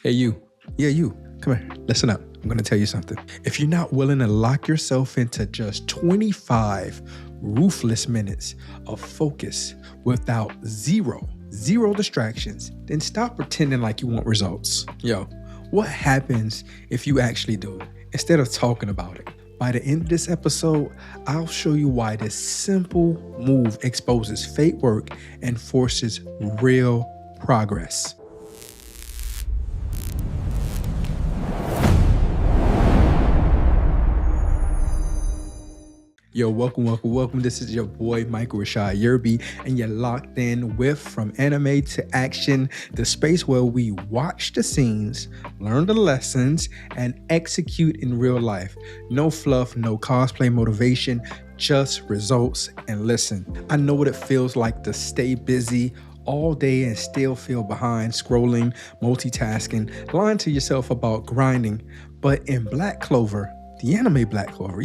Hey, you. Yeah, you. Come here. Listen up. I'm going to tell you something. If you're not willing to lock yourself into just 25 ruthless minutes of focus without zero distractions, then stop pretending like you want results. Yo, what happens if you actually do it instead of talking about it? By the end of this episode, I'll show you why this simple move exposes fake work and forces real progress. Yo, welcome. This is your boy, Michael Rashad Yerby, and you're locked in with From Anime to Action, the space where we watch the scenes, learn the lessons, and execute in real life. No fluff, no cosplay motivation, just results. And listen, I know what it feels like to stay busy all day and still feel behind, scrolling, multitasking, lying to yourself about grinding. But in Black Clover, the anime Black Clover,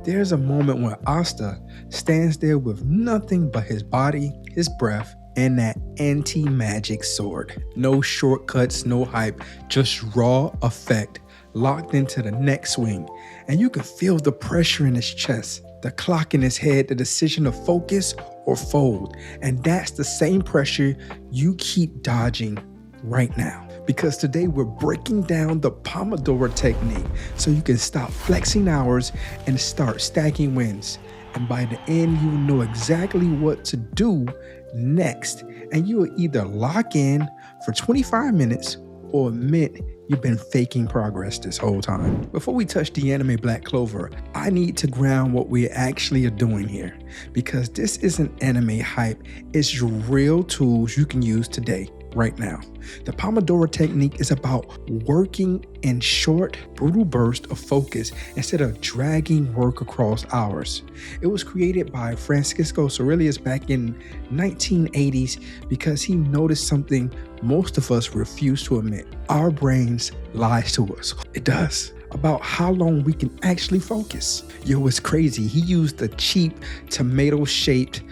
there's a moment when Asta stands there with nothing but his body, his breath, and that anti-magic sword. No shortcuts, no hype, just raw effect locked into the next swing. And you can feel the pressure in his chest, the clock in his head, the decision to focus or fold. And that's the same pressure you keep dodging right now. Because today we're breaking down the Pomodoro technique so you can stop flexing hours and start stacking wins. And by the end, you will know exactly what to do next. And you will either lock in for 25 minutes or admit you've been faking progress this whole time. Before we touch the anime Black Clover, I need to ground what we actually are doing here. Because this isn't anime hype, it's real tools you can use today. Right now. The Pomodoro technique is about working in short, brutal bursts of focus instead of dragging work across hours. It was created by Francisco Aurelius back in 1980s because he noticed something most of us refuse to admit. Our brains lies to us. It does. About how long we can actually focus. Yo, it's crazy. He used a cheap tomato-shaped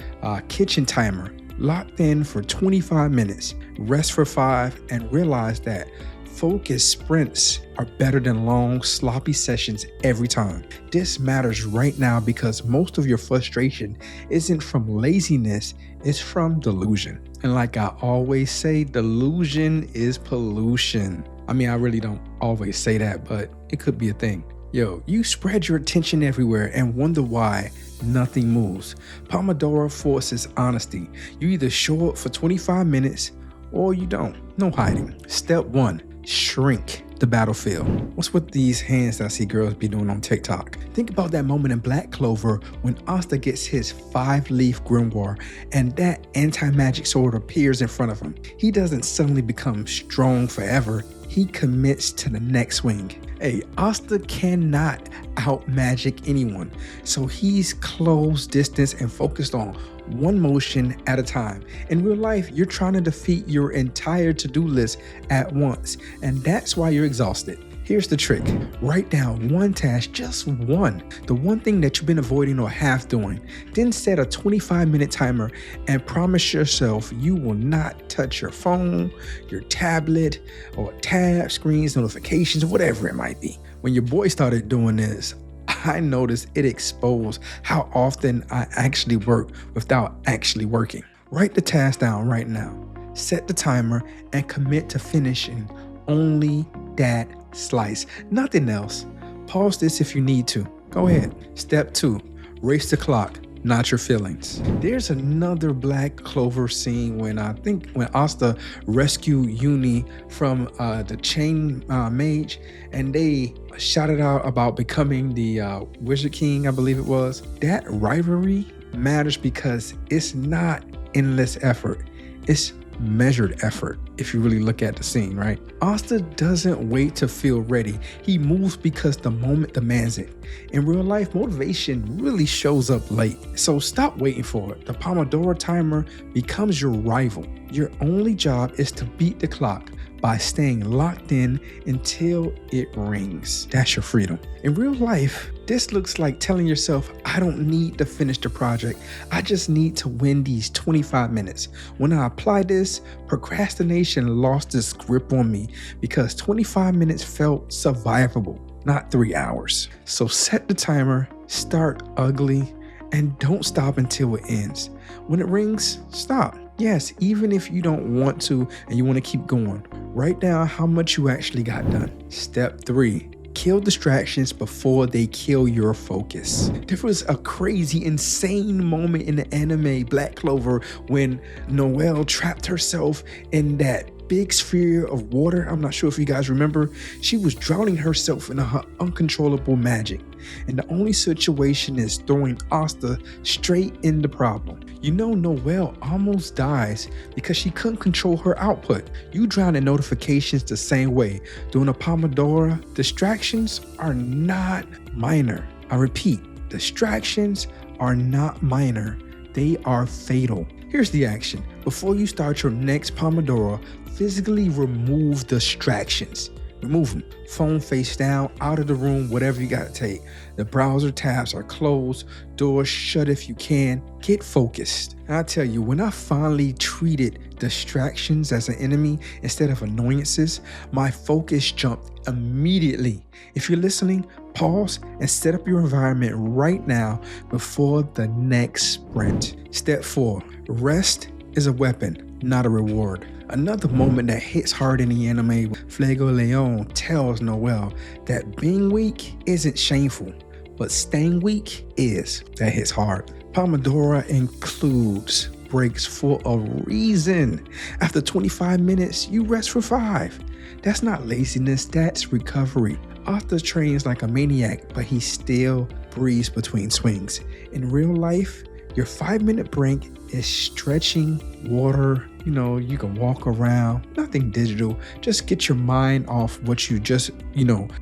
kitchen timer, locked in for 25 minutes, rest for 5, and realized that focus sprints are better than long, sloppy sessions every time. This matters right now because most of your frustration isn't from laziness, it's from delusion. And like I always say, delusion is pollution. I mean, I really don't always say that, but it could be a thing. Yo, you spread your attention everywhere and wonder why nothing moves. Pomodoro forces honesty. You either show up for 25 minutes or you don't. No hiding. Step 1, shrink the battlefield. What's with these hands that I see girls be doing on TikTok? Think about that moment in Black Clover when Asta gets his 5-leaf grimoire and that anti-magic sword appears in front of him. He doesn't suddenly become strong forever. He commits to the next swing. Hey, Asta cannot out-magic anyone, so he's close distance and focused on one motion at a time. In real life, you're trying to defeat your entire to-do list at once, and that's why you're exhausted. Here's the trick. Write down one task, just one, the one thing that you've been avoiding or half doing. Then set a 25-minute timer and promise yourself you will not touch your phone, your tablet, or tab screens, notifications, whatever it might be. When your boy started doing this, I noticed it exposed how often I actually work without actually working. Write the task down right now. Set the timer and commit to finishing only that slice, nothing else. Pause this if you need to. Go ahead. Step 2, race the clock, not your feelings. There's another Black Clover scene when Asta rescued Uni from the chain mage, and they shouted out about becoming the Wizard King, I believe it was. That rivalry matters because it's not endless effort. It's measured effort if you really look at the scene, right? Asta doesn't wait to feel ready. He moves because the moment demands it. In real life, motivation really shows up late. So stop waiting for it. The Pomodoro timer becomes your rival. Your only job is to beat the clock by staying locked in until it rings. That's your freedom. In real life, this looks like telling yourself, I don't need to finish the project. I just need to win these 25 minutes. When I applied this, procrastination lost its grip on me because 25 minutes felt survivable, not 3 hours. So set the timer, start ugly, and don't stop until it ends. When it rings, stop. Yes, even if you don't want to and you want to keep going, write down how much you actually got done. Step 3. Kill distractions before they kill your focus. There was a crazy, insane moment in the anime Black Clover when Noelle trapped herself in that big sphere of water. I'm not sure if you guys remember. She was drowning herself in her uncontrollable magic. And the only situation is throwing Asta straight in the problem. You know, Noelle almost dies because she couldn't control her output. You drown in notifications the same way. Doing a Pomodoro, distractions are not minor. I repeat, distractions are not minor. They are fatal. Here's the action. Before you start your next Pomodoro, physically remove distractions. Remove them. Phone face down, out of the room, whatever you gotta take. The browser tabs are closed, doors shut if you can. Get focused. And I tell you, when I finally treated distractions as an enemy instead of annoyances, my focus jumped immediately. If you're listening, pause and set up your environment right now before the next sprint. Step 4, rest is a weapon, not a reward. Another moment that hits hard in the anime, Flego Leon tells Noelle that being weak isn't shameful, but staying weak is. That hits hard. Pomodoro includes breaks for a reason. After 25 minutes, you rest for 5. That's not laziness, that's recovery. Asta trains like a maniac, but he still breathes between swings. In real life, your 5-minute break is stretching, water, you can walk around, nothing digital. Just get your mind off what you just,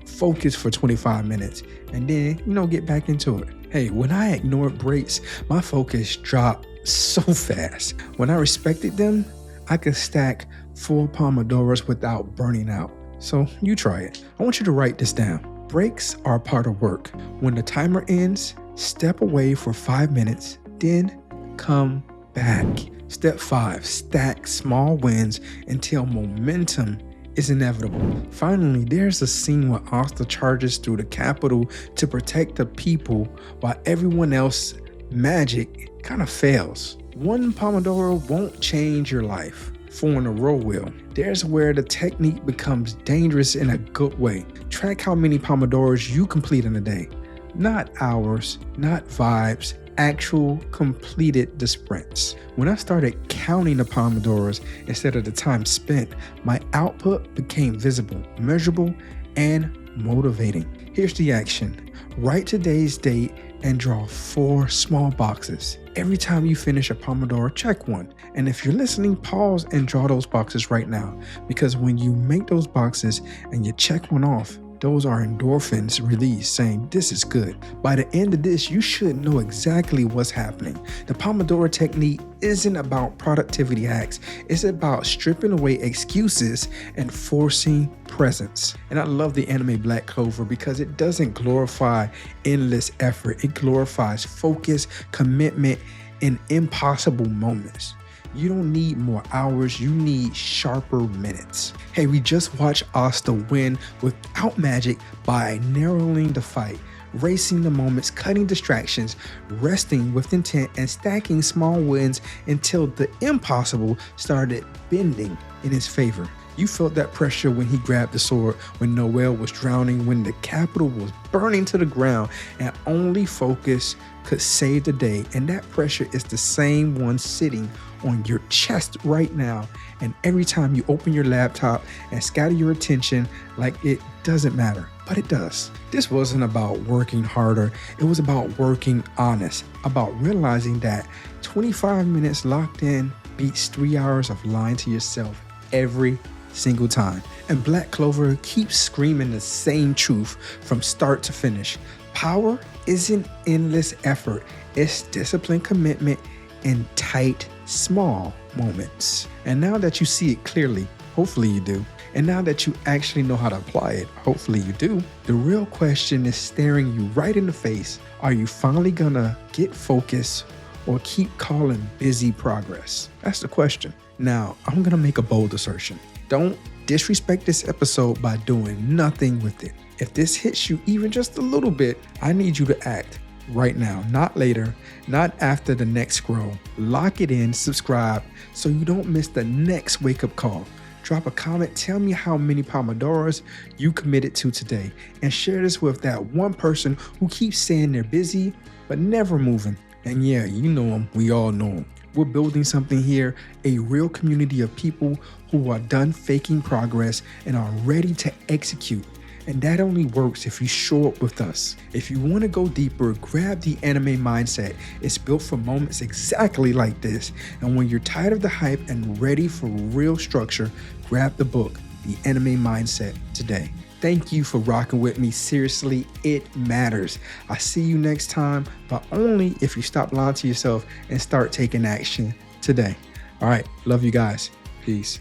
focus for 25 minutes and then, get back into it. Hey, when I ignored breaks, my focus dropped so fast. When I respected them, I could stack 4 Pomodoros without burning out. So you try it. I want you to write this down. Breaks are part of work. When the timer ends, step away for 5 minutes, then come back. Step 5, stack small wins until momentum is inevitable. Finally, there's a scene where Asta charges through the capital to protect the people while everyone else magic kind of fails. 1 Pomodoro won't change your life. 4 in a row will. There's where the technique becomes dangerous in a good way. Track how many Pomodoros you complete in a day. Not hours, not vibes, actual completed the sprints. When I started counting the Pomodoros instead of the time spent, my output became visible, measurable, and motivating. Here's the action. Write today's date and draw 4 small boxes. Every time you finish a Pomodoro, check one. And if you're listening, pause and draw those boxes right now. Because when you make those boxes and you check one off, those are endorphins released saying this is good. By the end of this, you should know exactly what's happening. The Pomodoro technique isn't about productivity hacks. It's about stripping away excuses and forcing presence. And I love the anime Black Clover because it doesn't glorify endless effort. It glorifies focus, commitment, and impossible moments. You don't need more hours, you need sharper minutes. Hey, we just watched Asta win without magic by narrowing the fight, racing the moments, cutting distractions, resting with intent, and stacking small wins until the impossible started bending in his favor. You felt that pressure when he grabbed the sword, when Noelle was drowning, when the capital was burning to the ground, and only focus could save the day. And that pressure is the same one sitting on your chest right now. And every time you open your laptop and scatter your attention like it doesn't matter, but it does. This wasn't about working harder. It was about working honest, about realizing that 25 minutes locked in beats 3 hours of lying to yourself every single time. And Black Clover keeps screaming the same truth from start to finish. Power isn't endless effort. It's discipline, commitment, and tight, small moments. And now that you see it clearly, hopefully you do, And now that you actually know how to apply it, hopefully you do, the real question is staring you right in the face. Are you finally gonna get focused or keep calling busy progress? That's the question. Now, I'm gonna make a bold assertion. Don't disrespect this episode by doing nothing with it. If this hits you even just a little bit, I need you to act right now, not later, not after the next scroll. Lock it in, subscribe, so you don't miss the next wake-up call. Drop a comment, tell me how many Pomodoros you committed to today, and share this with that one person who keeps saying they're busy, but never moving. And yeah, you know them, we all know them. We're building something here, a real community of people who are done faking progress and are ready to execute. And that only works if you show up with us. If you want to go deeper, grab the Anime Mindset. It's built for moments exactly like this. And when you're tired of the hype and ready for real structure, grab the book, The Anime Mindset, today. Thank you for rocking with me. Seriously, it matters. I see you next time, but only if you stop lying to yourself and start taking action today. All right, love you guys. Peace.